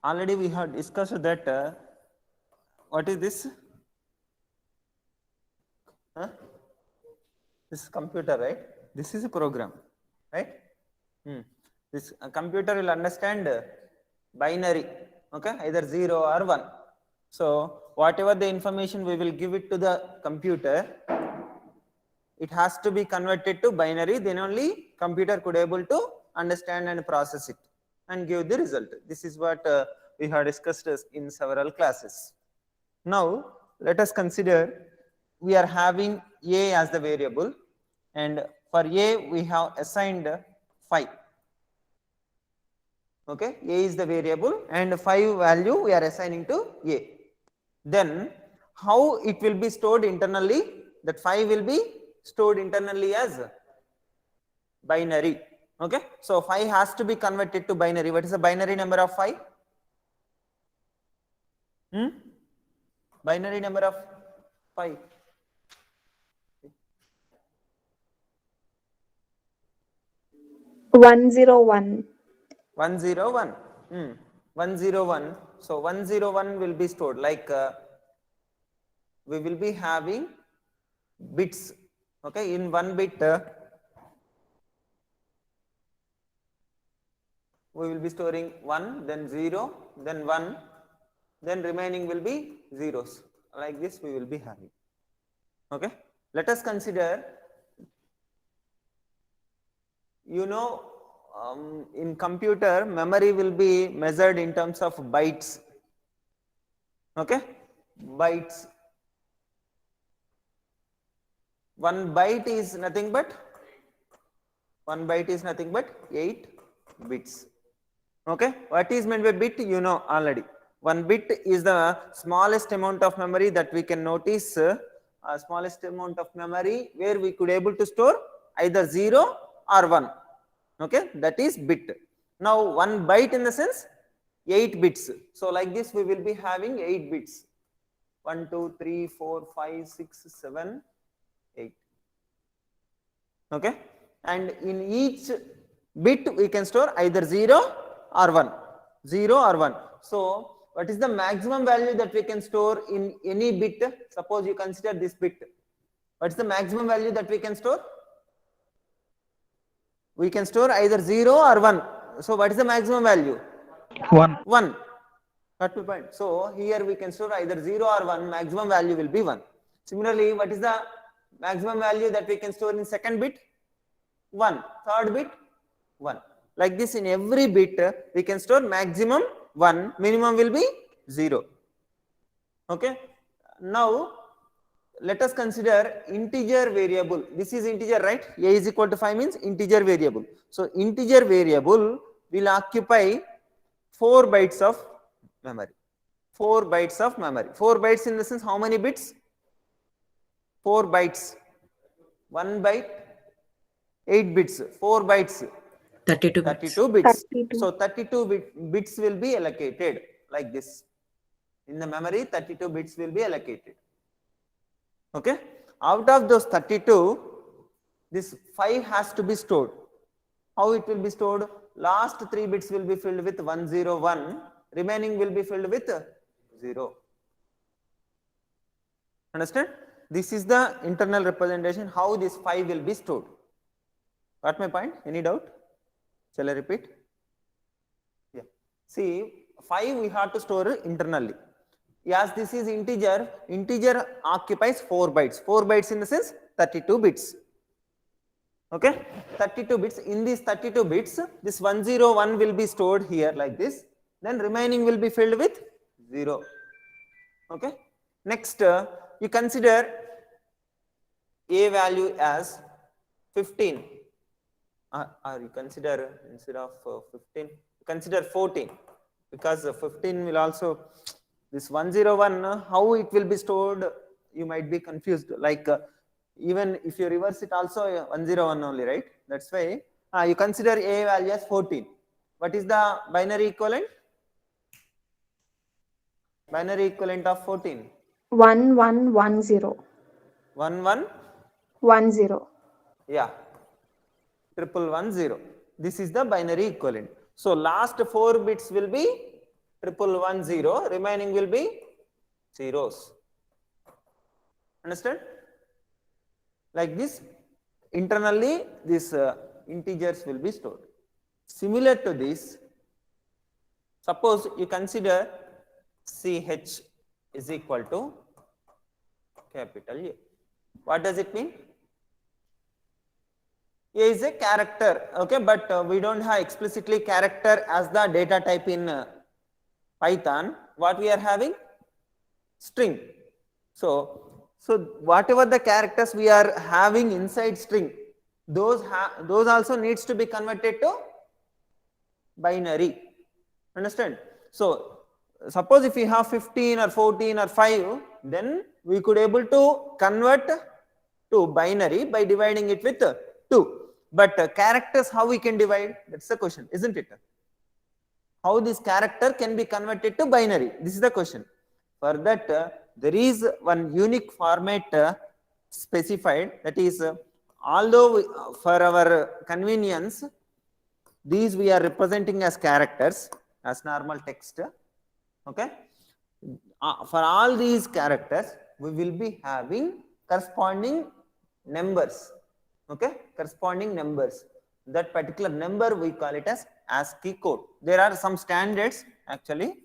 already we have discussed that what is this? This is computer, right? This is a program, right? This computer will understand binary, okay, either 0 or 1. So whatever the information we will give it to the computer, it has to be converted to binary, then only computer could able to understand and process it and give the result. This is what we have discussed in several classes. Now let us consider we are having a as the variable, and for a we have assigned 5. Okay, a is the variable and 5 value we are assigning to a. Then how it will be stored internally? That 5 will be stored internally as binary. Okay, so 5 has to be converted to binary. What is the binary number of 5? Binary number of 5. 101. 101. 101. So 101 will be stored like we will be having bits. Okay, in 1 bit we will be storing 1, then 0, then 1, then remaining will be zeros. Like this we will be having. Okay, let us consider, you know, in computer memory will be measured in terms of bytes. Okay, bytes. 1 byte is nothing but 8 bits. Okay, what is meant by bit? You know already. 1 bit is the smallest amount of memory that we can notice. Smallest amount of memory where we could able to store either 0 or 1. Okay, that is bit. Now 1 byte in the sense 8 bits. So like this we will be having 8 bits. 1, 2, 3, 4, 5, 6, 7, 8. Okay, and in each bit we can store either 0 or 1. 0 or 1. So what is the maximum value that we can store in any bit? Suppose you consider this bit. What is the maximum value that we can store? We can store either 0 or 1. So what is the maximum value? 1. 1. Got my point. So here we can store either 0 or 1. Maximum value will be 1. Similarly, what is the maximum value that we can store in second bit? 1. Third bit? 1. Like this, in every bit we can store maximum 1, minimum will be 0. Okay. Now let us consider integer variable. This is integer, right? A is equal to 5 means integer variable. So integer variable will occupy 4 bytes of memory. 4 bytes of memory. 4 bytes in the sense how many bits? 4 bytes. 1 byte, 8 bits, 4 bytes. 32 bits. 32 bits. 32. So 32 bits will be allocated like this. In the memory, 32 bits will be allocated. Okay. Out of those 32, this 5 has to be stored. How it will be stored? Last 3 bits will be filled with 101, remaining will be filled with 0. Understand? This is the internal representation how this 5 will be stored. Got my point? Any doubt? Shall I repeat? Yeah. See, 5 we have to store internally. As this is integer, integer occupies 4 bytes. 4 bytes in the sense 32 bits. Okay, 32 bits. In these 32 bits, this 101 will be stored here like this. Then remaining will be filled with 0. Okay. Next, you consider a value as 15. Or you consider instead of 15, consider 14, because 15 will also, this 101, how it will be stored, you might be confused. Like even if you reverse it also 101 only, right? That's why you consider a value as 14. What is the binary equivalent? Binary equivalent of 14? 1110. 1110. Yeah. 1110. This is the binary equivalent. So last 4 bits will be 11110, remaining will be zeros. Understand? Like this, internally these integers will be stored. Similar to this, suppose you consider CH is equal to capital A. What does it mean? A is a character, okay, but we don't have explicitly character as the data type in Python. What we are having? String. So whatever the characters we are having inside string, those also needs to be converted to binary. Understand? So suppose if we have 15 or 14 or 5, then we could able to convert to binary by dividing it with 2. But characters, how we can divide? That's the question, isn't it? How this character can be converted to binary? This is the question. For that, there is one unique format specified, that is, although for our convenience, these we are representing as characters, as normal text, okay. For all these characters, we will be having corresponding numbers, okay, corresponding numbers. That particular number we call it as ASCII code. There are some standards actually.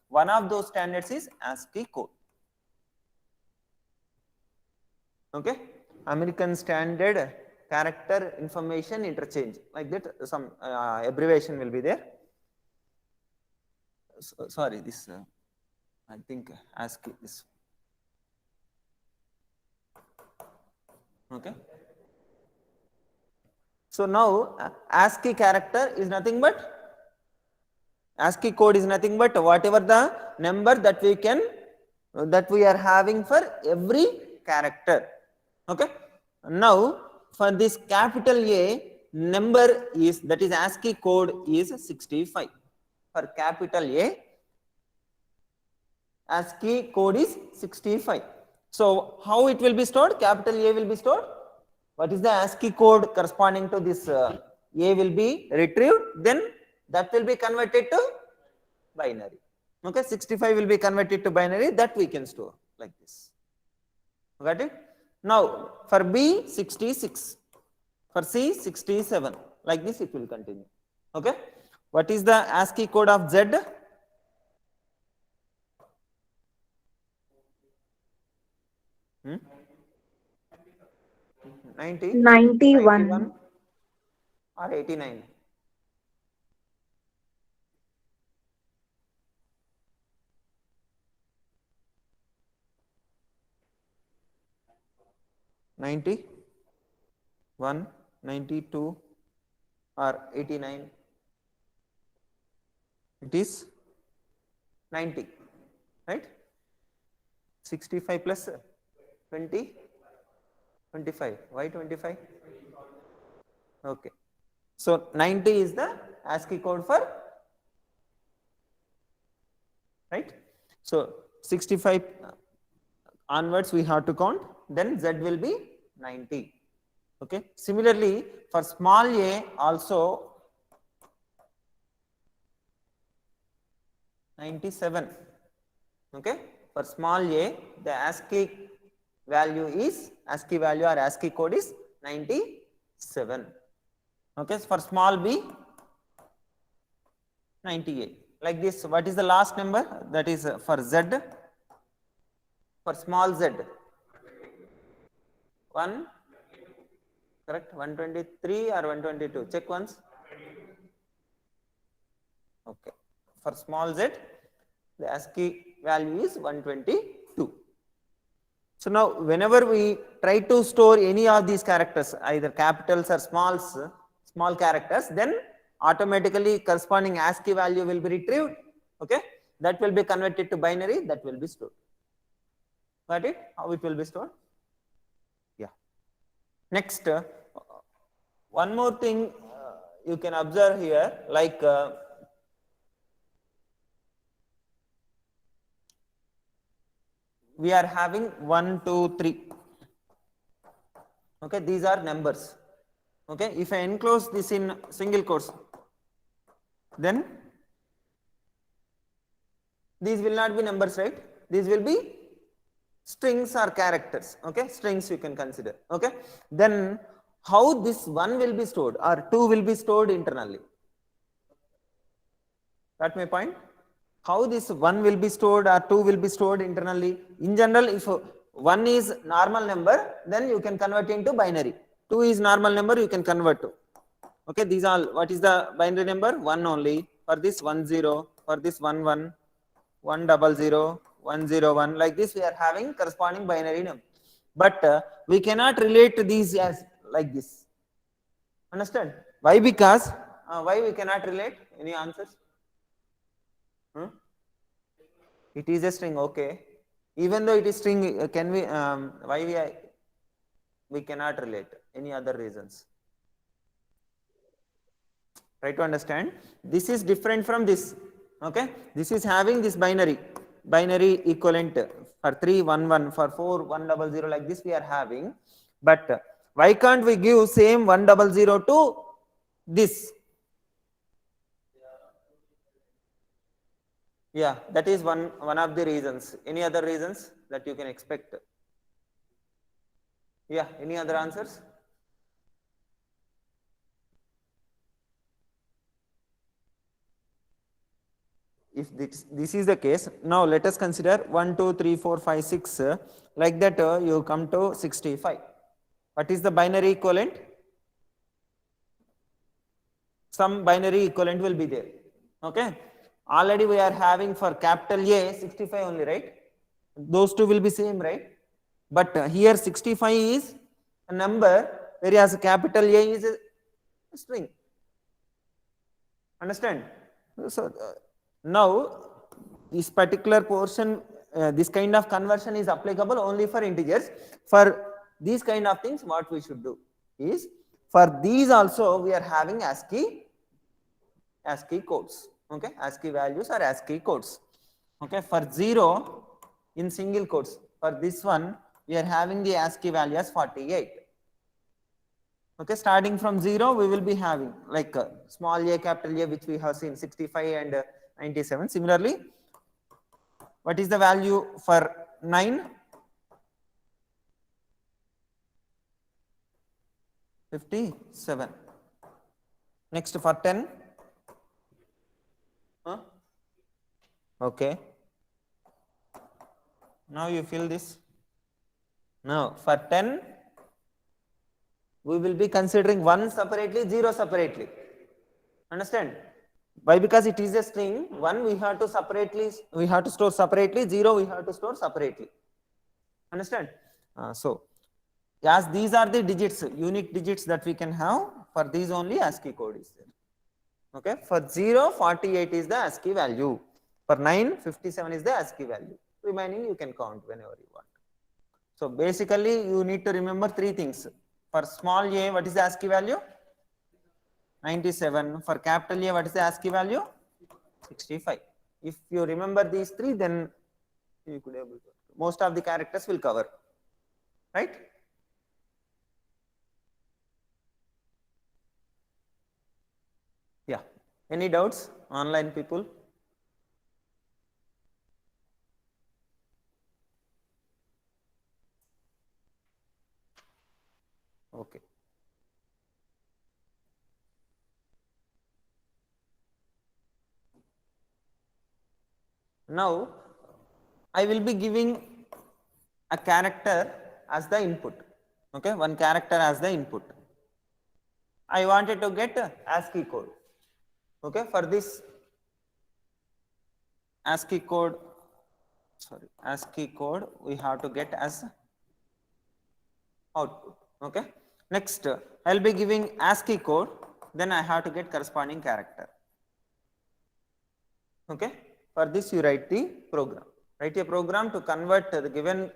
One of those standards is ASCII code. Okay, American Standard Character Information Interchange, like that. Some abbreviation will be there. Sorry, this I think ASCII is okay. So now ASCII character is nothing but ASCII code is nothing but whatever the number that we are having for every character. Okay. Now for this capital A, number is, that is ASCII code is 65. For capital A, ASCII code is 65. So how it will be stored? Capital A will be stored. What is the ASCII code corresponding to this A will be retrieved, then that will be converted to binary. Okay, 65 will be converted to binary, that we can store like this. Got it? Now for B, 66, for C, 67, like this it will continue. Okay. What is the ASCII code of Z? Hmm? 90? 91. Or 89? $90, 1, 92 or 89? It is 90, right? 65 plus 20, 25. Why 25? Okay. So 90 is the ASCII code for, right? So 65 onwards we have to count, then Z will be 90. Okay. Similarly, for small a also 97. Okay. For small a, the ASCII value or ASCII code is 97. Okay. So for small b, 98. Like this. What is the last number? That is for Z. For small z, 1, correct, 123 or 122, check once. Okay. For small z, the ASCII value is 122. So now whenever we try to store any of these characters, either capitals or small characters, then automatically corresponding ASCII value will be retrieved. Okay. That will be converted to binary, that will be stored. Got it? How it will be stored? Yeah. Next, one more thing you can observe here, like we are having 1, 2, 3. Okay, these are numbers. Okay, if I enclose this in single quotes, then These will not be numbers, right? These will be strings or characters. Okay, strings you can consider. Okay, then how this 1 will be stored or 2 will be stored internally? Got my point? How this 1 will be stored or 2 will be stored internally? In general, if 1 is normal number, then you can convert into binary. 2 is normal number, you can convert to. Okay, these all, what is the binary number? 1 only. For this 1 0, for this 1 1, 1 0 0, 1 0 1, like this we are having corresponding binary number. But we cannot relate to these as like this. Understand? Why? Because why we cannot relate? Any answers? Hmm? It is a string, okay. Even though it is string, can we? Why we cannot relate? Any other reasons? Try to understand. This is different from this. Okay, this is having this binary equivalent for 3 1 1, for 4 1 0 0, like this we are having. But why can't we give same 1 0 0 to this? Yeah, that is one of the reasons. Any other reasons that you can expect? Yeah, any other answers? If this is the case, now let us consider 1 2 3 4 5 6, like that you come to 65. What is the binary equivalent? Some binary equivalent will be there. Okay, already we are having for capital A 65 only, right? Those two will be same, right? But here 65 is a number, whereas capital A is a string. Understand? So now this particular portion, this kind of conversion is applicable only for integers. For these kind of things, what we should do is, for these also we are having ASCII codes. Okay, ASCII values or ASCII codes. Okay, for 0 in single quotes. For this one, we are having the ASCII value as 48. Okay, starting from 0, we will be having like small a, capital A, which we have seen 65 and 97. Similarly, what is the value for 9? 57. Next for 10? Huh? Okay. Now you fill this. Now for 10, we will be considering 1 separately, 0 separately. Understand? Why? Because it is a string. 1 we have to store separately, 0 we have to store separately. Understand? So as these are the digits, unique digits that we can have, for these only ASCII code is there. Okay, for 0 48 is the ASCII value, for 9 57 is the ASCII value, remaining you can count whenever you want. So basically you need to remember three things. For small a, what is the ASCII value? 97. For capital A, what is the ASCII value? 65. If you remember these three, then you could able to, most of the characters will cover, right? Yeah. Any doubts, online people? Okay. Now I will be giving a character as the input. Okay, one character as the input. I wanted to get ASCII code. Okay, for this ASCII code, we have to get as output. Okay, next I'll be giving ASCII code, then I have to get corresponding character. Okay, for this you write the program. Write a program to convert the given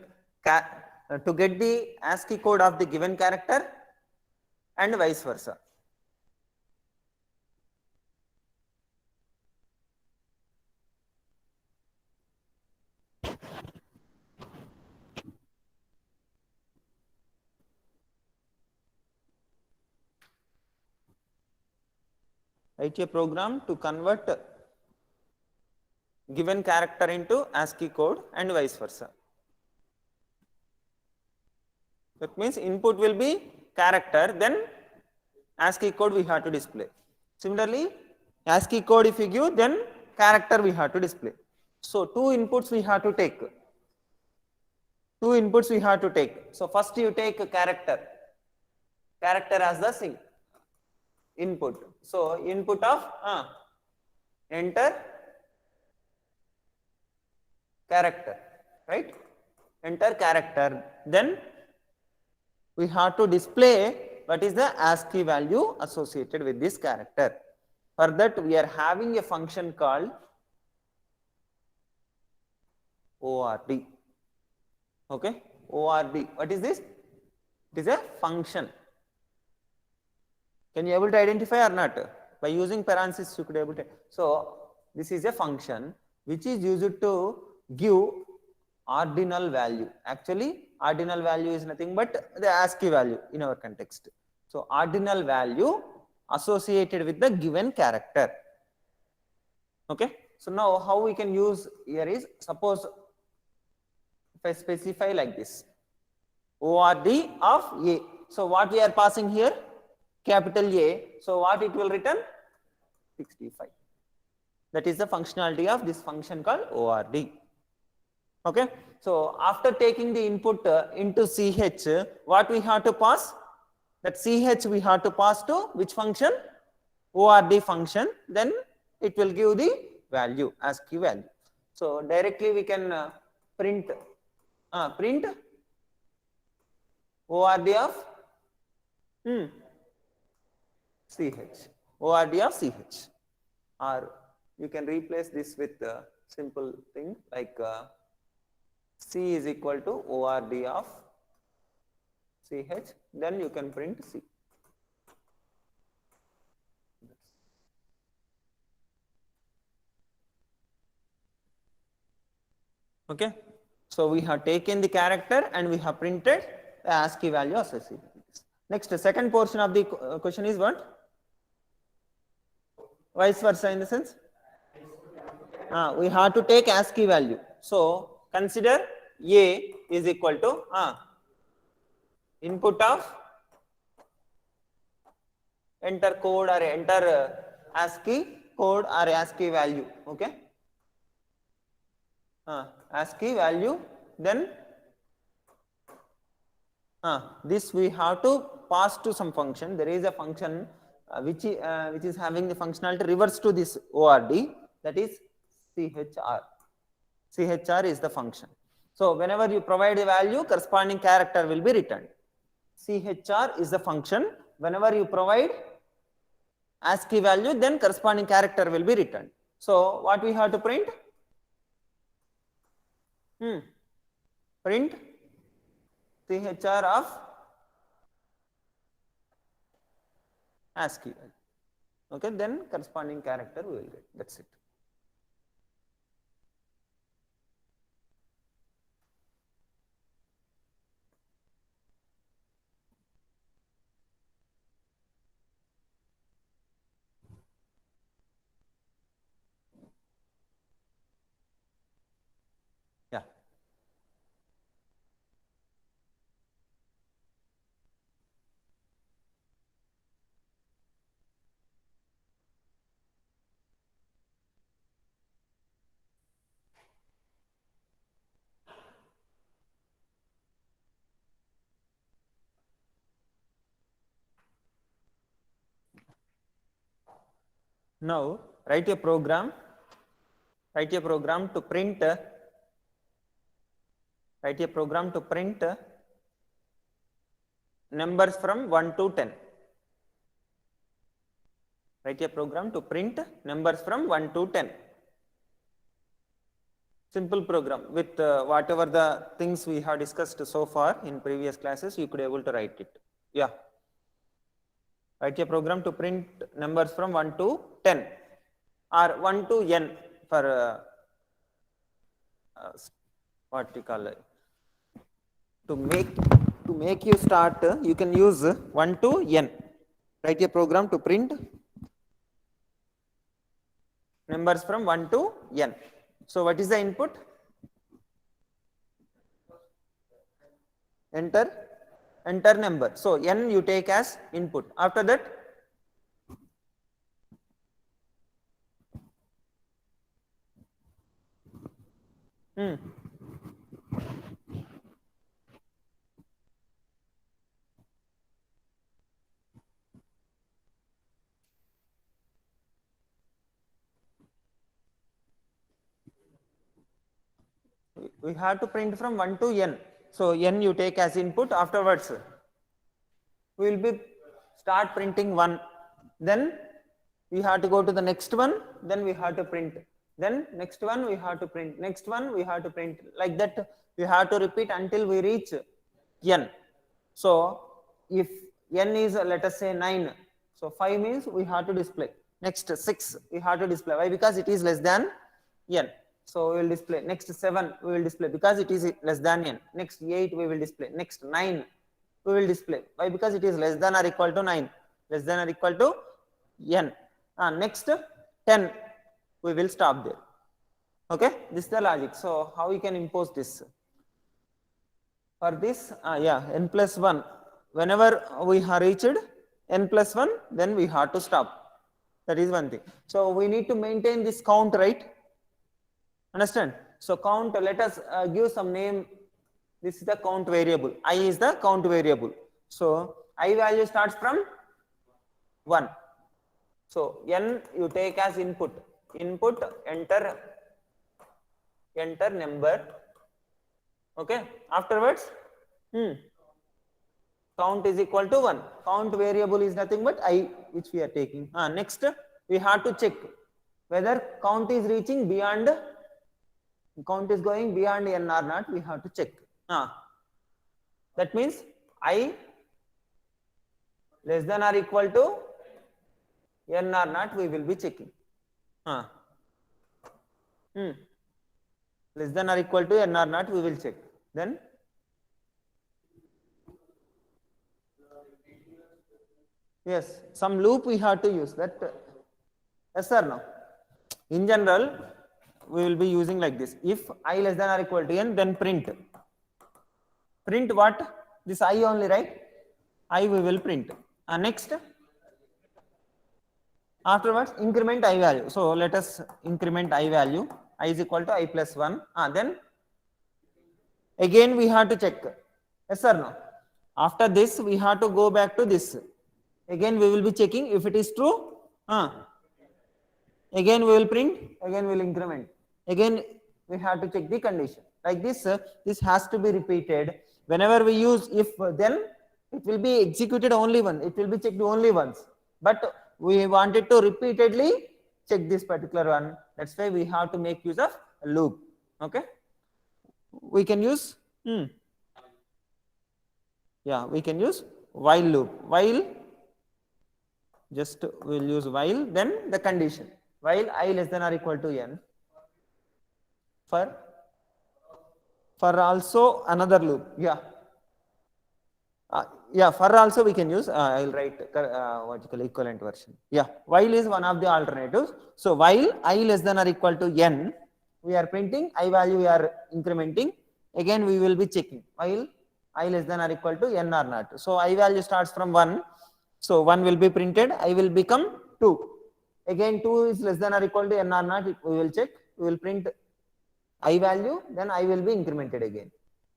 to get the ASCII code of the given character and vice versa. Write a program to convert given character into ASCII code and vice versa. That means input will be character, then ASCII code we have to display. Similarly, ASCII code if you give, then character we have to display. So two inputs we have to take. Two inputs we have to take. So first you take a character as the input. So input of enter character, right? Enter character. Then we have to display what is the ASCII value associated with this character. For that we are having a function called ORD. Okay, ORD. What is this? It is a function. Can you able to identify or not? By using parentheses you could able to. So this is a function which is used to give ordinal value. Actually, ordinal value is nothing but the ASCII value in our context. So ordinal value associated with the given character. Okay. So now how we can use here is, suppose if I specify like this, ORD of A. So what we are passing here? Capital A. So what it will return? 65. That is the functionality of this function called ORD. Okay. So after taking the input into CH, what we have to pass? That CH we have to pass to which function? ORD function. Then it will give the value, ASCII value. So directly we can print ORD of CH. ORD of CH. Or you can replace this with a simple thing like C is equal to ORD of CH, then you can print C. Okay. So we have taken the character and we have printed the ASCII value associated with this. Next, the second portion of the question is what? Vice versa in the sense? We have to take ASCII value. So consider A is equal to input of enter code or enter ASCII code or ASCII value. Okay. ASCII value, then this we have to pass to some function. There is a function which is having the functionality reverse to this ORD, that is CHR. CHR is the function. So whenever you provide a value, corresponding character will be returned. CHR is the function. Whenever you provide ASCII value, then corresponding character will be returned. So what we have to print? Print CHR of ASCII value. Okay, then corresponding character we will get. That's it. Yeah. Now write a program to print numbers from 1 to 10. Write a program to print numbers from 1 to 10. Simple program with whatever the things we have discussed so far in previous classes, you could able to write it. Yeah. Write a program to print numbers from 1 to 10 or 1 to n for what we call it. To make you start, you can use 1 to n. Write a program to print numbers from 1 to n. So what is the input? Enter number. So n you take as input. After that, we have to print from 1 to n. So n you take as input. Afterwards, we will be start printing 1. Then we have to go to the next one. Then we have to print. Then next one we have to print. Next one we have to print. Like that we have to repeat until we reach n. So if n is let us say 9. So 5 means we have to display. Next 6 we have to display. Why? Because it is less than n. So we will display. Next 7 we will display because it is less than n. Next 8 we will display. Next 9 we will display. Why? Because it is less than or equal to 9. Less than or equal to n. Next 10 we will stop there. Okay, this is the logic. So how we can impose this? For this, n plus 1. Whenever we have reached n plus 1, then we have to stop. That is one thing. So we need to maintain this count, right? Understand? So count, let us give some name. This is the count variable. I is the count variable. So I value starts from 1. So n you take as input. Input enter number. Okay. Afterwards, count is equal to 1. Count variable is nothing but I, which we are taking. Next, we have to check whether count is reaching beyond. Count is going beyond n or not. We have to check. That means I less than or equal to n or not. We will be checking. Less than or equal to n or not. We will check. Then yes, some loop we have to use that. Yes or no? In general, we will be using like this. If I less than or equal to n, then print. Print what? This I only, right? I we will print. Next, afterwards increment I value. So let us increment I value. I is equal to I plus 1. Then again we have to check. Yes or no? After this we have to go back to this. Again we will be checking if it is true. Again we will print. Again we will increment. Again we have to check the condition. Like this, this has to be repeated. Whenever we use if, then it will be executed only once. It will be checked only once. But we wanted to repeatedly check this particular one. That's why we have to make use of a loop. Okay. We can use, we can use while loop. While, just we'll use while, then the condition. While I less than or equal to n. For also another loop. For also we can use, I will write what you call equivalent version. While is one of the alternatives. So while I less than or equal to n, we are printing, I value we are incrementing. Again we will be checking while I less than or equal to n or not. So I value starts from 1. So 1 will be printed, I will become 2. Again 2 is less than or equal to n or not, we will check, we will print I value, then I will be incremented again.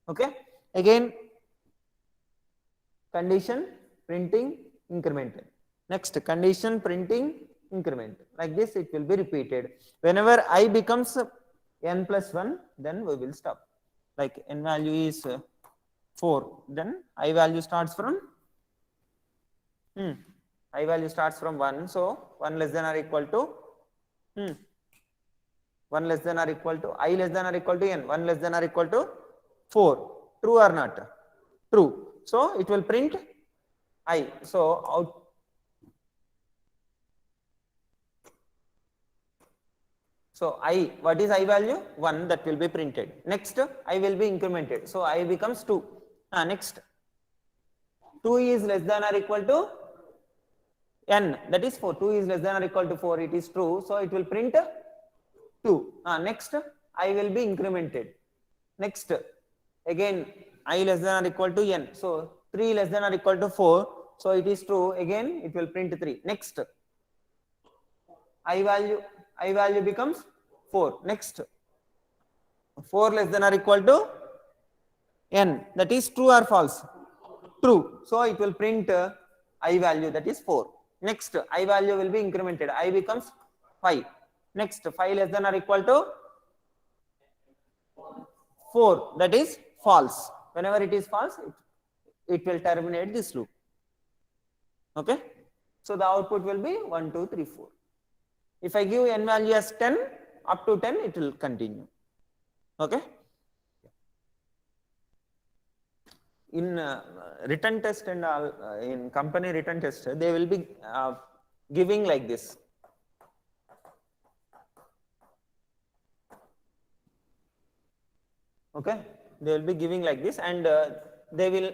Okay. Again condition, printing, incremented. Next condition, printing, increment. Like this it will be repeated. Whenever I becomes n plus 1, then we will stop. Like n value is 4, then I value starts from I value starts from 1. So 1 less than or equal to 1 less than or equal to I less than or equal to n. 1 less than or equal to 4. True or not? True. So it will print I. So out. So I, what is I value? 1, that will be printed. Next I will be incremented. So I becomes 2. Next 2 is less than or equal to n, that is 4. 2 is less than or equal to 4, it is true. So it will print 2. Next I will be incremented. Next, again I less than or equal to n. So 3 less than or equal to 4. So it is true. Again it will print 3. Next, I value becomes 4. Next, 4 less than or equal to n. That is true or false? True. So it will print I value, that is 4. Next, I value will be incremented. I becomes 5. Next, 5 less than or equal to 4, that is false. Whenever it is false, it will terminate this loop. Okay. So the output will be 1, 2, 3, 4. If I give n value as 10, up to 10 it will continue. Okay. In written test and in company written test, they will be giving like this. Okay, they will be giving like this, and they will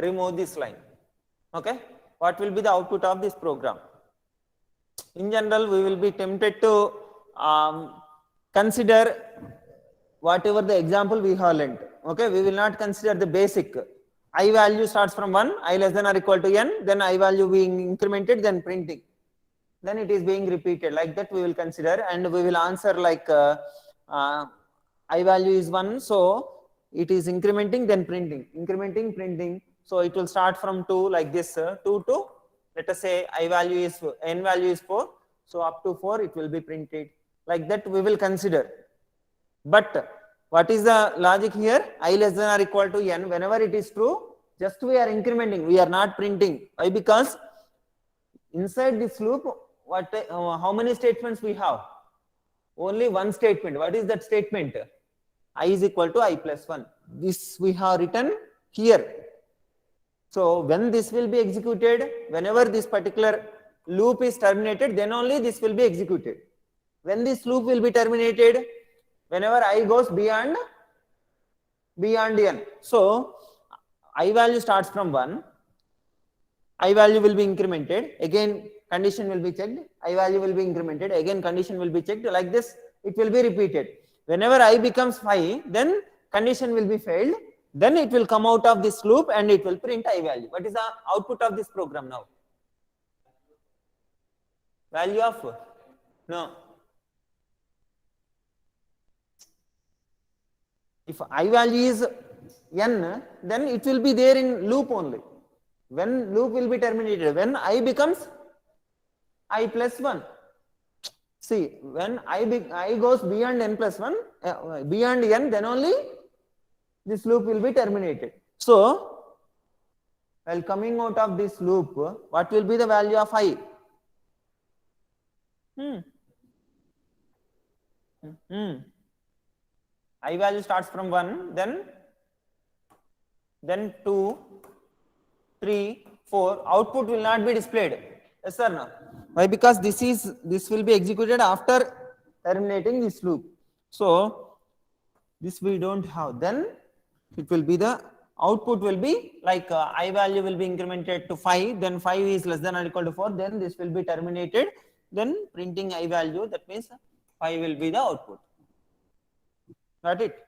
remove this line. Okay, what will be the output of this program? In general, we will be tempted to consider whatever the example we have learnt. Okay, we will not consider the basic. I value starts from 1, I less than or equal to n, then I value being incremented, then printing. Then it is being repeated. Like that we will consider, and we will answer like I value is 1, so it is incrementing, then printing, incrementing, printing. So it will start from 2 like this, 2 to, let us say I value is, n value is 4, so up to 4 it will be printed. Like that we will consider. But what is the logic here? I less than or equal to n, whenever it is true, just we are incrementing, we are not printing. Why? Because inside this loop, how many statements we have? Only one statement. What is that statement? I is equal to I plus 1. This we have written here. So when this will be executed, whenever this particular loop is terminated, then only this will be executed. When this loop will be terminated, whenever I goes beyond n. So I value starts from 1, I value will be incremented, again condition will be checked, I value will be incremented, again condition will be checked. Like this it will be repeated. Whenever I becomes 5, then condition will be failed, then it will come out of this loop and it will print I value. What is the output of this program now? Value of? No. If I value is n, then it will be there in loop only. When loop will be terminated, when I becomes I plus 1. See, when I goes beyond n plus 1, beyond n, then only this loop will be terminated. So, while coming out of this loop, what will be the value of I? I value starts from 1, then 2, 3, 4. Output will not be displayed. Yes or no? Why? Because this will be executed after terminating this loop. So this we don't have. Then it will be the output will be like I value will be incremented to 5. Then 5 is less than or equal to 4. Then this will be terminated. Then printing I value. That means 5 will be the output. Got it?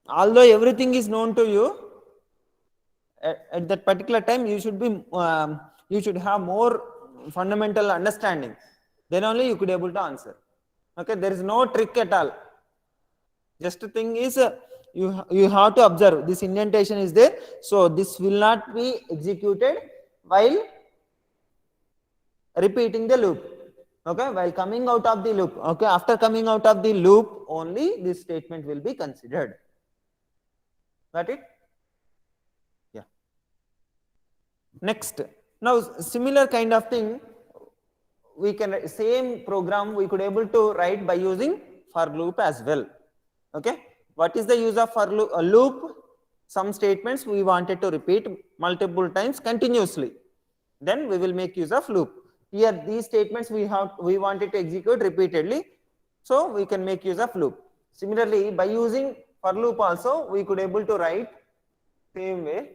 Although everything is known to you, at that particular time you should be you should have more fundamental understanding. Then only you could able to answer. Okay, there is no trick at all. Just the thing is you have to observe this indentation is there. So this will not be executed while repeating the loop. Okay, while coming out of the loop. Okay, after coming out of the loop only this statement will be considered. Got it? Yeah. Next, now similar kind of thing we can, same program we could able to write by using for loop as well. Okay, what is the use of for loop? A loop, some statements we wanted to repeat multiple times continuously, then we will make use of loop. Here these statements we wanted to execute repeatedly, so we can make use of loop. Similarly, by using for loop also we could able to write same way.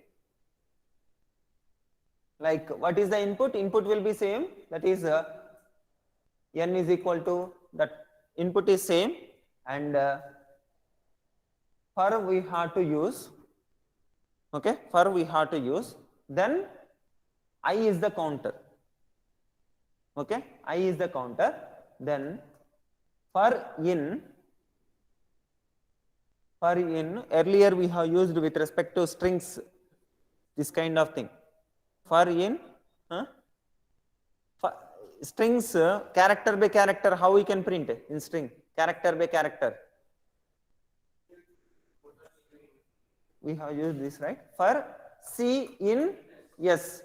Like what is the input? Input will be same, that is n is equal to, that input is same, and for we have to use, okay, for we have to use, then I is the counter, okay, I is the counter, then for in earlier we have used with respect to strings this kind of thing. For in for strings, character by character, how we can print in string, character by character, we have used this, right? For C in S,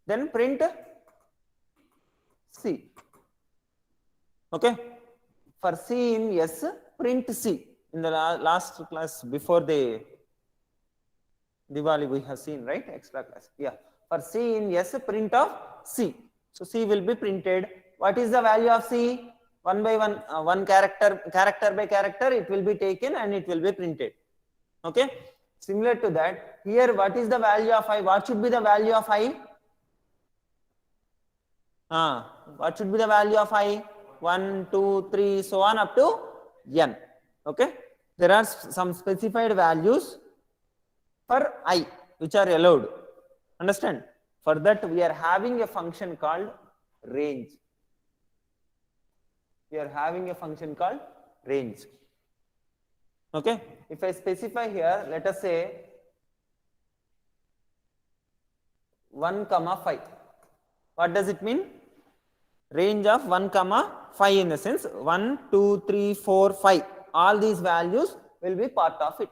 then print C, okay. For C in S, print C. In the last class before the Diwali we have seen, right? Extra class. Yeah. For C in S, print of C. So C will be printed. What is the value of C? One by one, one character by character, it will be taken and it will be printed. Okay. Similar to that, here what is the value of I? What should be the value of I? What should be the value of I? 1, 2, 3, so on up to n. Okay. There are some specified values for I which are allowed. Understand? For that we are having a function called range. We are having a function called range. Okay. If I specify here, let us say 1, 5. What does it mean? Range of 1, 5 in the sense 1, 2, 3, 4, 5. All these values will be part of it.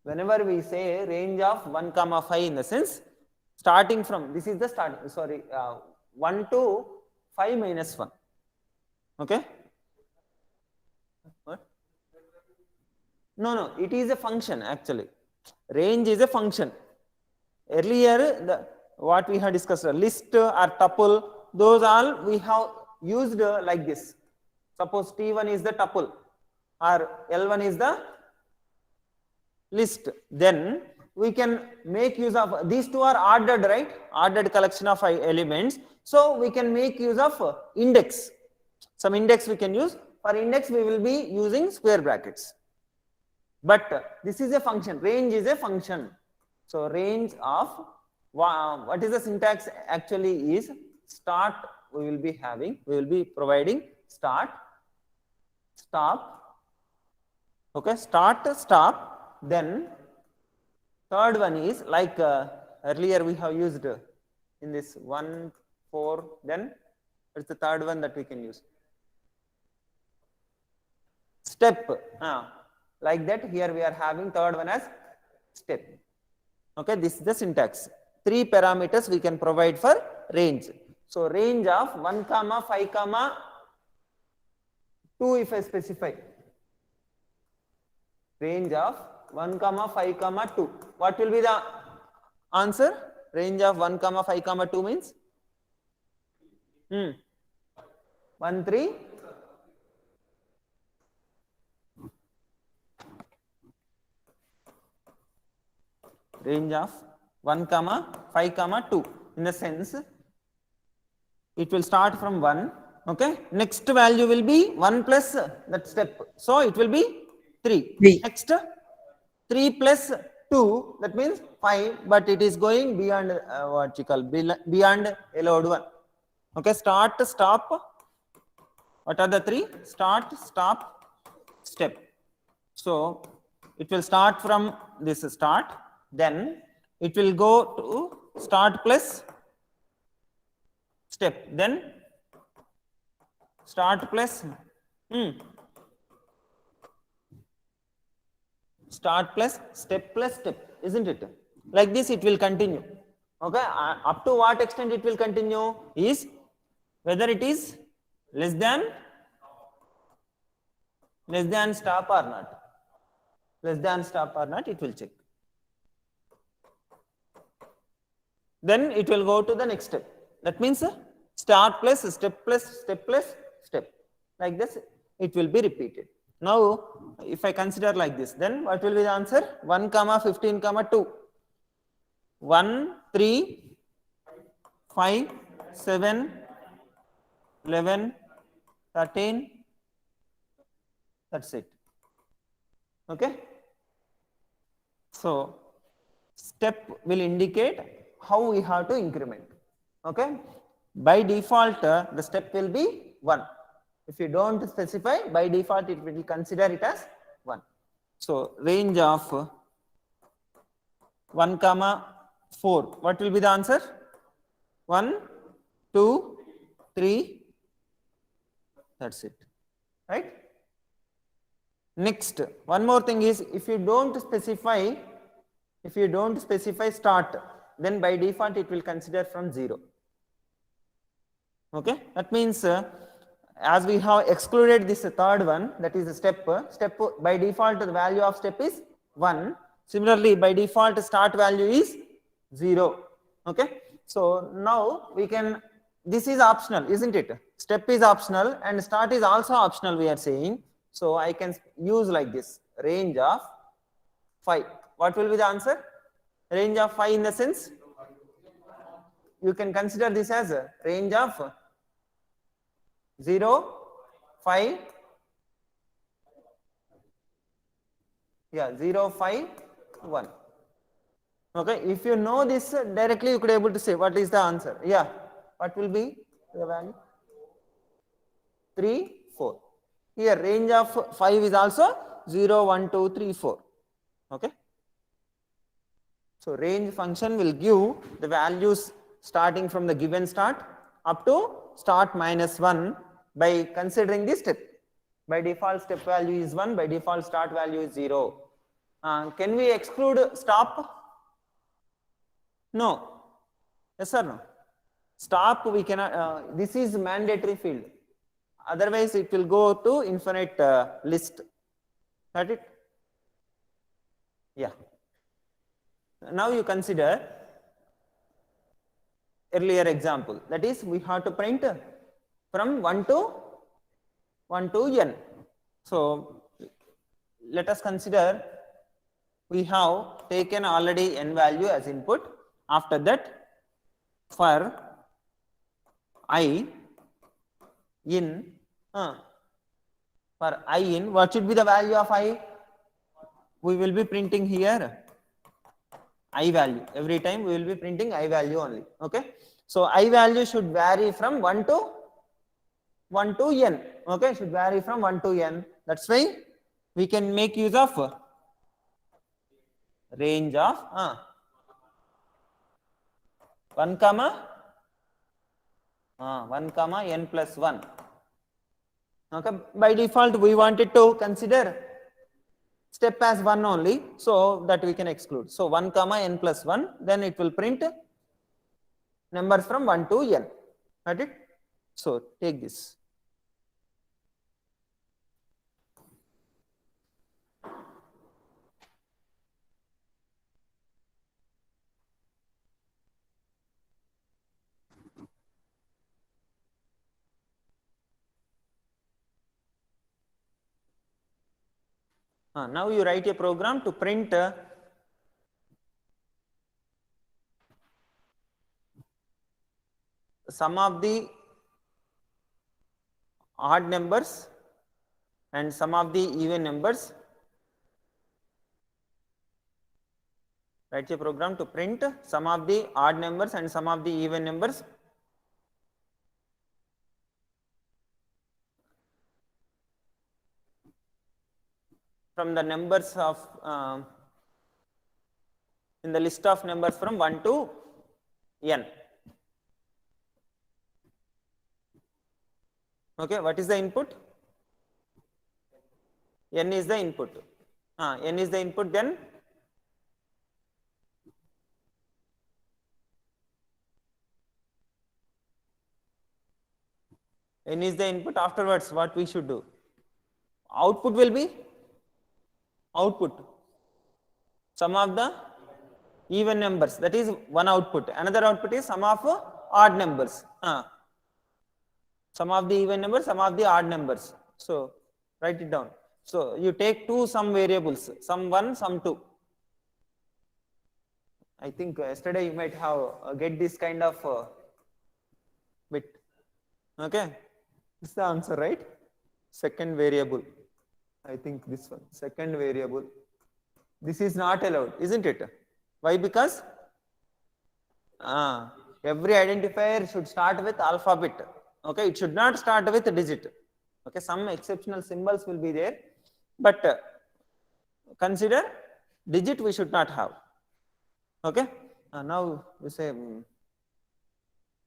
Whenever we say range of 1, 5 in the sense, starting from, this is the start, 1 to 5 minus 1. Okay? What? No, it is a function actually. Range is a function. Earlier, what we have discussed, list or tuple, those all we have used like this. Suppose T1 is the tuple or L1 is the list, then we can make use of, these two are ordered, right? Ordered collection of elements. So we can make use of index. Some index we can use. For index we will be using square brackets. But this is a function, range is a function. So range of, what is the syntax actually is start, we will be having, we will be providing start, stop, okay, start, stop, then third one is like earlier we have used in this 1, 4, then it's the third one that we can use. Step, like that here we are having third one as step. Okay, this is the syntax. 3 parameters we can provide for range. So range of 1, 5, 2 if I specify. Range of 1, 5, 2. What will be the answer? Range of 1, 5, 2 means 1, 3. Range of 1, 5, 2. In the sense, it will start from 1. Okay. Next value will be 1 plus that step. So it will be 3. Next 3 plus 2, that means 5, but it is going beyond what you call beyond allowed one. Okay. Start, stop. What are the 3? Start, stop, step. So it will start from this start. Then it will go to start plus step, then start plus start plus step, isn't it? Like this it will continue. Okay, up to what extent it will continue is whether it is less than stop or not. Less than stop or not, it will check. Then it will go to the next step. That means start plus step plus step plus step. Like this, it will be repeated. Now, if I consider like this, then what will be the answer? 1, 15, 2. 1, 3, 5, 7, 11, 13, That's it. Okay. So step will indicate how we have to increment. Okay. By default, the step will be 1. If you don't specify, by default it will consider it as 1. So range of 1 comma 4. What will be the answer? 1, 2, 3. That's it. Right? Next, one more thing is, if you don't specify start, then by default it will consider from 0. Okay, that means as we have excluded this third one, that is the step by default the value of step is 1. Similarly, by default start value is 0. Okay, so now we can, this is optional, isn't it? Step is optional and start is also optional, we are saying. So I can use like this, range of 5. What will be the answer? Range of 5 in the sense, you can consider this as a range of 0, 5, yeah, 0, 5, 1. Okay, if you know this directly, you could able to say what is the answer. Yeah, what will be the value? 3, 4. Here range of 5 is also 0, 1, 2, 3, 4. Okay. So range function will give the values starting from the given start up to start minus 1 by considering this step. By default step value is 1, by default start value is 0. Can we exclude stop? No. Yes or no? Stop we cannot, this is mandatory field. Otherwise it will go to infinite list. Got it? Yeah. Now you consider earlier example, that is we have to print from 1 to n. So let us consider we have taken already n value as input. After that, for I in what should be the value of I? We will be printing here I value. Every time we will be printing I value only. Okay. So I value should vary from 1 to n. Okay, should vary from 1 to n. That's why we can make use of range of 1 comma n plus 1. Okay, by default we wanted to consider step as 1 only, so that we can exclude. So 1 comma n plus 1, then it will print numbers from 1 to n. Got it? So take this. Now you write a program to print sum of the odd numbers and sum of the even numbers. Write a program to print sum of the odd numbers and sum of the even numbers from the numbers of in the list of numbers from 1 to n. Okay, what is the input? N is the input. N is the input, then n is the input. Afterwards, what we should do? Output will be sum of the even numbers, that is one output. Another output is sum of odd numbers. Sum of the even numbers, sum of the odd numbers. So write it down. So you take two sum variables, sum 1, sum 2. I think yesterday you might have get this kind of bit. Okay, this is the answer, right? Second variable. I think this one, second variable. This is not allowed, isn't it? Why? Because every identifier should start with alphabet. Okay, it should not start with digit. Okay, some exceptional symbols will be there, but consider digit we should not have. Okay, now we say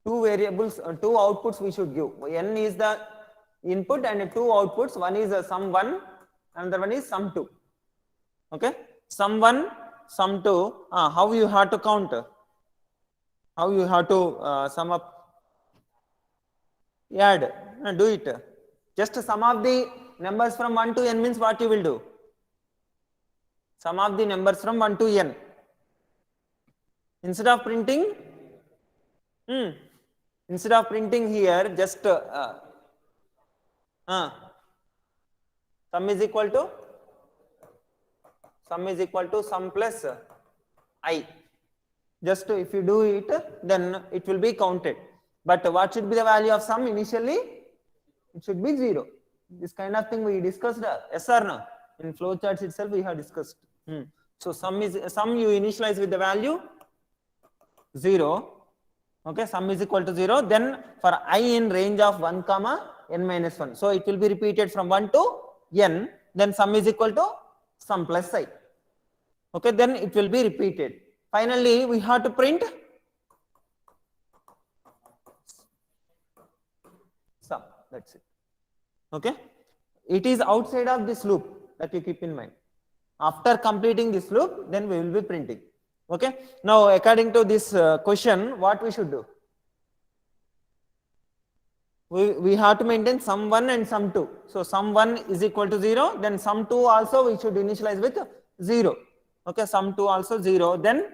two variables, two outputs we should give. N is the input and two outputs. One is sum 1, another one is sum 2. Okay, sum 1, sum 2. How you have to count? How you have to sum up? Add. Do it. Just sum of the numbers from 1 to n means what you will do? Sum of the numbers from 1 to n. Instead of printing, instead of printing here, just sum is equal to sum plus I. Just if you do it, then it will be counted. But what should be the value of sum initially? It should be 0. This kind of thing we discussed, yes or no? In flowcharts itself we have discussed. So sum you initialize with the value 0. Okay, sum is equal to 0. Then for I in range of 1 comma n minus 1. So it will be repeated from 1 to n. Then sum is equal to sum plus I. Okay, then it will be repeated. Finally, we have to print sum. That's it. Okay, it is outside of this loop, that you keep in mind. After completing this loop, then we will be printing. Okay, now according to this question, what we should do? We have to maintain sum 1 and sum 2. So sum 1 is equal to 0, then sum 2 also we should initialize with 0. Okay, sum 2 also 0. Then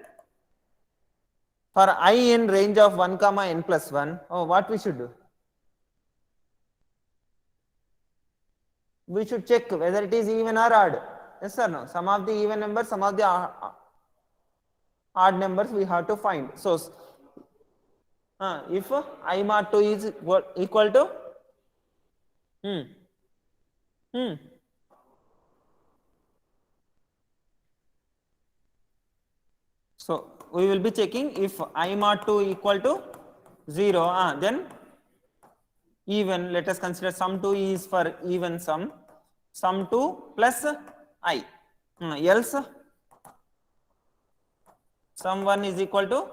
for I in range of 1 comma n plus 1, what we should do? We should check whether it is even or odd. Yes or no? Some of the even numbers, some of the odd numbers we have to find. So if I mod 2 is equal to so we will be checking if I mod 2 equal to 0, then even, let us consider sum 2 is for even sum 2 plus I, else sum 1 is equal to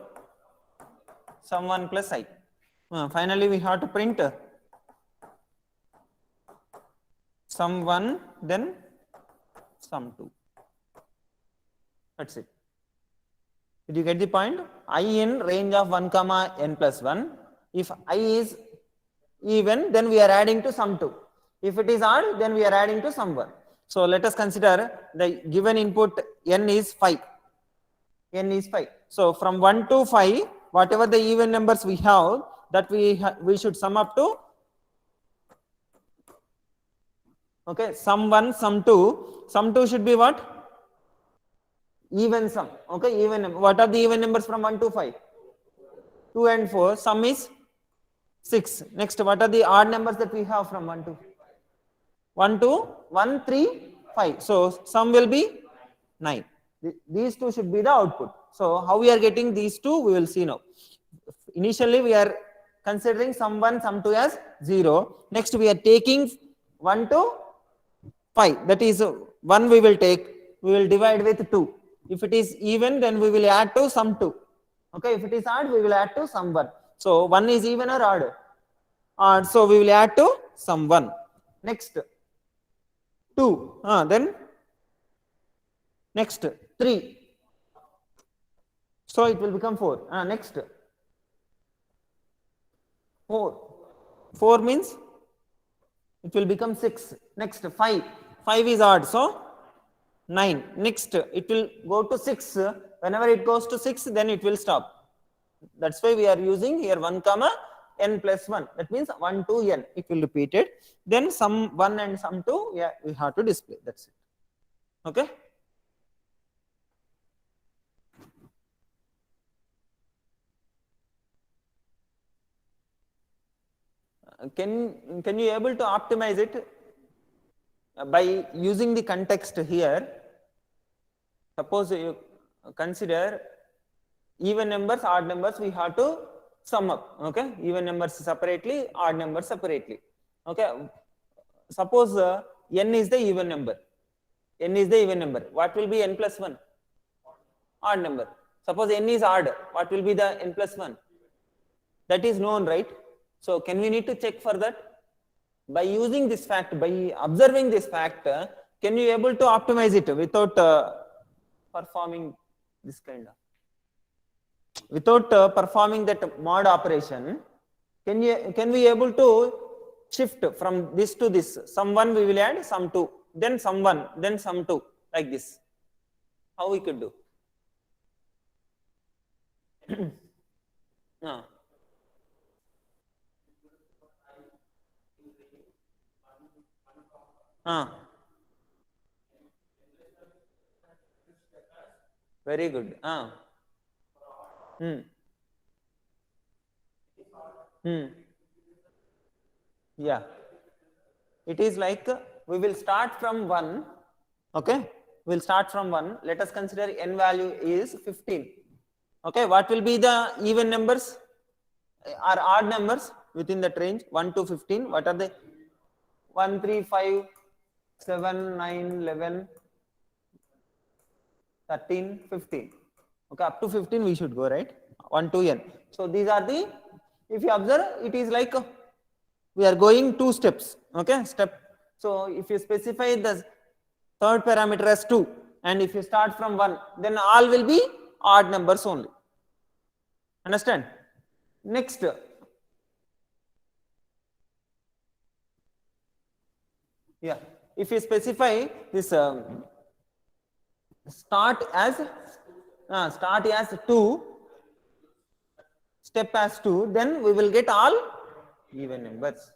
sum 1 plus I. Finally we have to print sum 1 then sum 2. That's it. Did you get the point? I in range of 1 comma n plus 1. If I is even, then we are adding to sum 2. If it is odd, then we are adding to sum 1. So let us consider the given input n is 5. N is 5. So from 1 to 5, whatever the even numbers we have, that we should sum up to, okay, sum 1, sum 2. Sum 2 should be what? Even sum. Okay, even. What are the even numbers from 1 to 5? 2 and 4. Sum is 6. Next, what are the odd numbers that we have from 1 to 1 to 1, 3, 5. So sum will be 9. These two should be the output. So how we are getting these two, we will see now. Initially we are considering sum 1, sum 2 as 0. Next we are taking 1 to 5. That is 1 we will take. We will divide with 2. If it is even, then we will add to sum 2. Okay, if it is odd, we will add to sum 1. So 1 is even or odd? Odd. So we will add to sum 1. Next 2. Then next 3. So it will become 4. Next 4. 4 means it will become 6. Next 5. 5 is odd. So 9. Next it will go to 6. Whenever it goes to 6, then it will stop. That's why we are using here 1 comma n plus 1. That means 1 to n. It will repeat it. Then sum 1 and sum 2, we have to display. That's it. Okay. Can you able to optimize it? by using the context here, suppose you consider even numbers, odd numbers, we have to sum up. Okay, even numbers separately, odd numbers separately. Okay, suppose n is the even number. N is the even number. What will be n plus 1? Odd number. Suppose n is odd. What will be the n plus 1? That is known, right? So can we need to check for that? By using this fact, by observing this fact, can you able to optimize it without performing this kind of, without performing that mod operation? Can we able to shift from this to this? Sum 1 we will add sum 2, then sum 1, then sum 2, like this. How we could do? No. Very good. Yeah. It is like we will start from 1. Okay. We'll start from 1. Let us consider n value is 15. Okay. What will be the even numbers or odd numbers within that range? 1 to 15. What are they? 1, 3, 5, 7, 9, 11, 13, 15. Okay, up to 15 we should go, right? 1 to n. So these are the, if you observe, it is like we are going 2 steps. Okay, step. So if you specify the third parameter as 2, and if you start from 1, then all will be odd numbers only. Understand? Next, yeah, if you specify this start as 2, step as 2, then we will get all even numbers.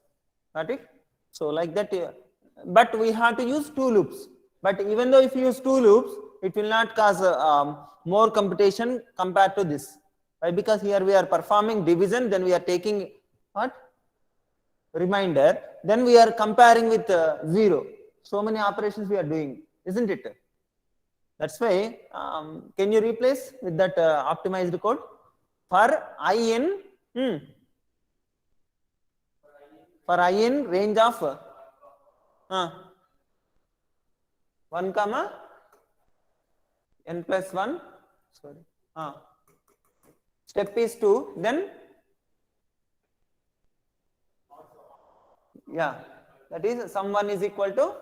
Got it? So like that, but we have to use 2 loops. But even though if you use 2 loops, it will not cause more computation compared to this. Why? Because here we are performing division, then we are taking what? Remainder, then we are comparing with 0. So many operations we are doing, isn't it? That's why, can you replace with that optimized code? For in, for in range of 1 comma n plus 1, sorry, step is 2, then yeah, that is sum 1 is equal to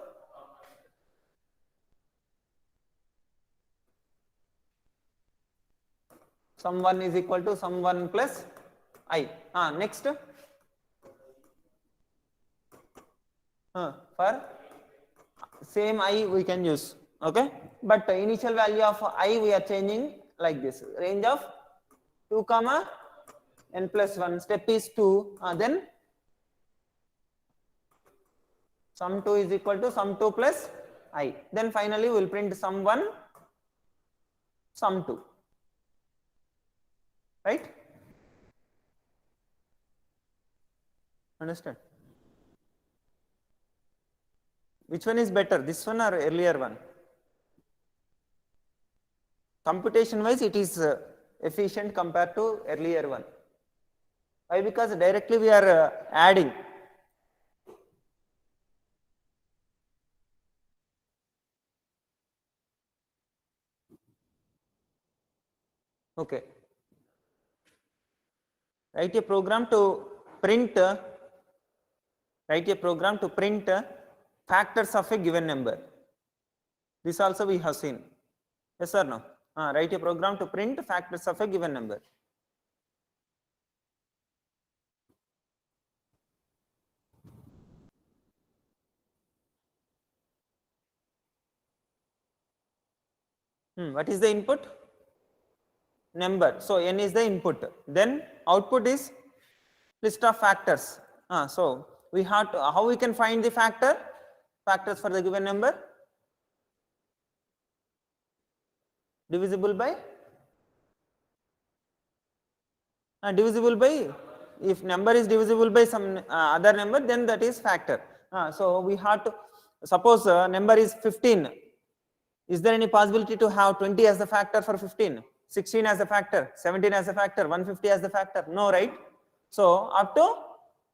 sum 1 is equal to sum 1 plus I. Next, for same I we can use. Okay, but initial value of I we are changing like this, range of 2 comma n plus 1, step is 2, then sum 2 is equal to sum 2 plus I. Then finally we will print sum 1, sum 2. Right? Understand? Which one is better, this one or earlier one? Computation wise, it is efficient compared to earlier one. Why? Because directly we are adding. Okay. Write a program to print. Write a program to print factors of a given number. This also we have seen. Yes or no? Write a program to print factors of a given number. What is the input? Number. So n is the input. Then output is list of factors. So we have to, how we can find the factors for the given number? Divisible by if number is divisible by some other number, then that is factor. So we have to suppose number is 15. Is there any possibility to have 20 as the factor for 15? 16 as a factor, 17 as a factor, 150 as the factor? No, right? So up to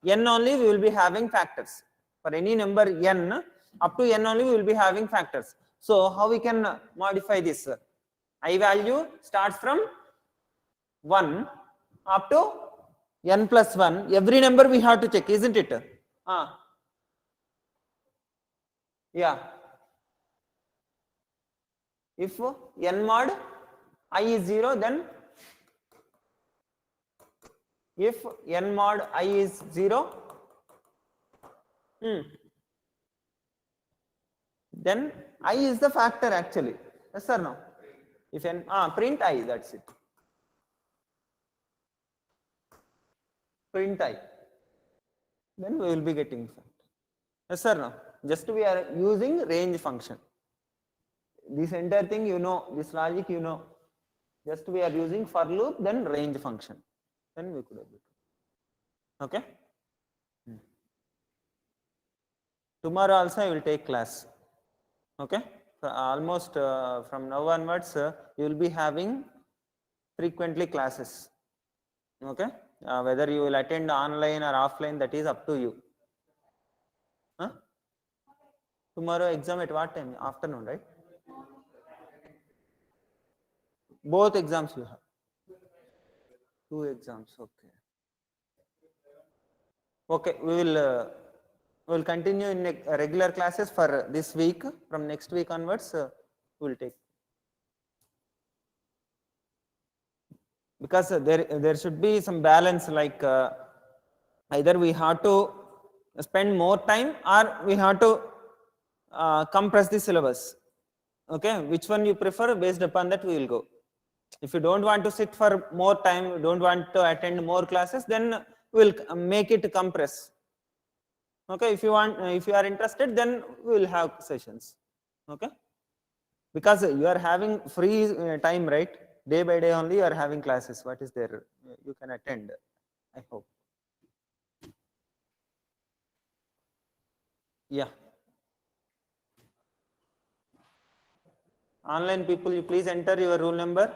n only we will be having factors. For any number n, up to n only we will be having factors. So how we can modify this? I value starts from 1 up to n plus 1. Every number we have to check, isn't it? Yeah. If n mod I is 0, then if n mod I is 0, then I is the factor actually. Yes or no? If n print I, that's it. Print I. Then we will be getting factor. Yes or no? Just we are using range function. This entire thing you know, this logic you know. Just we are using for loop, then range function. Then we could have it. Okay? Tomorrow also I will take class. Okay? So almost from now onwards, you will be having frequently classes. Okay? Whether you will attend online or offline, that is up to you. Huh? Tomorrow exam at what time? Afternoon, right? Both exams you have. 2 exams, okay. Okay, we will continue in regular classes for this week. From next week onwards, we will take. Because there should be some balance, like either we have to spend more time or we have to compress the syllabus. Okay, which one you prefer, based upon that we will go. If you don't want to sit for more time, you don't want to attend more classes, then we will make it compress. Okay, if you are interested, then we will have sessions. Okay, because you are having free time, right? Day by day only you are having classes. What is there? You can attend, I hope. Yeah. Online people, you please enter your roll number.